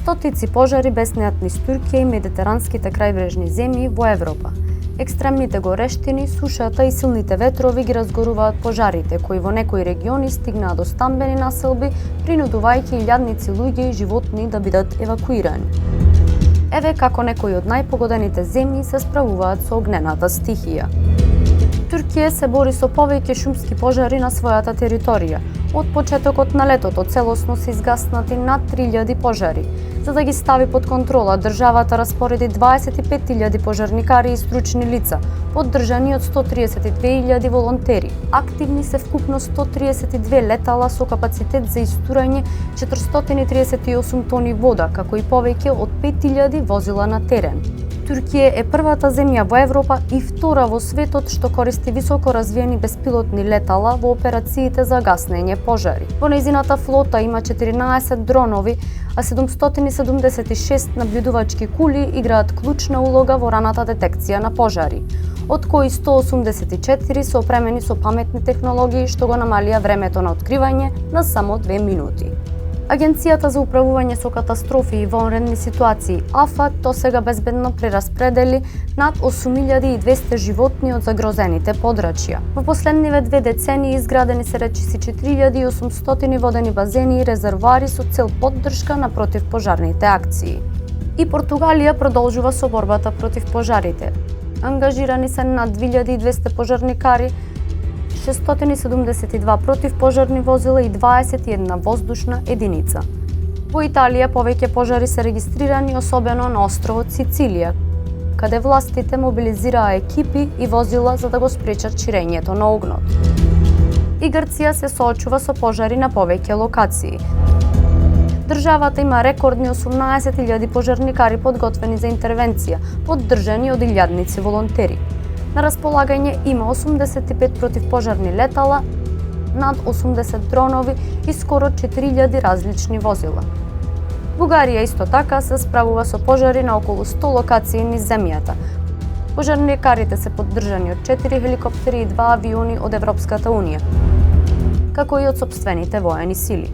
Стотици пожари беснеат низ Туркија и медитеранските крајбрежни земји во Европа. Екстремните горештини, сушата и силните ветрови ги разгоруваат пожарите, кои во некои региони стигнаа до стамбени населби, принудувајќи илјадници луѓе и животни да бидат евакуирани. Еве како некои од најпогодените земји се справуваат со огнената стихија. Туркија се бори со повеќе шумски пожари на својата територија. Од почетокот на летото целосно се изгаснати над 3000 пожари. За да ги стави под контрола, државата распореди 25.000 пожарникари и стручни лица, поддржани од 132.000 волонтери. Активни се вкупно 132 летала со капацитет за истурање 438 тони вода, како и повеќе од 5.000 возила на терен. Туркија е првата земја во Европа и втора во светот што користи високо развиени беспилотни летала во операциите за гаснење пожари. Во нејзината флота има 14 дронови, а 776 набљудувачки кули играат клучна улога во раната детекција на пожари, од кои 184 се опремени со паметни технологии што го намалија времето на откривање на само 2 минути. Агенцијата за управување со катастрофи и вонредни ситуации АФАД досега безбедно прераспредели над 8200 животни од загрозените подрачја. Во последниве 2 децении изградени се речиси 4800 водени базени и резервоари со цел поддршка на противпожарните акции. И Португалија продолжува со борбата против пожарите. Ангажирани се над 2200 пожарникари, 672 противпожарни возила и 21 воздушна единица. Во Италија повеќе пожари се регистрирани, особено на островот Сицилија, каде властите мобилизираа екипи и возила за да го спречат ширењето на огнот. И Грција се соочува со пожари на повеќе локации. Државата има рекордни 18.000 пожарникари подготвени за интервенција, поддржани од илјадници волонтери. На располагање има 85 противпожарни летала, над 80 дронови и скоро 4000 различни возила. Бугарија исто така се справува со пожари на околу 100 локации низ земјата. Пожарникарите се поддржани од 4 хеликоптери и 2 авиони од Европската унија, како и од сопствените воени сили.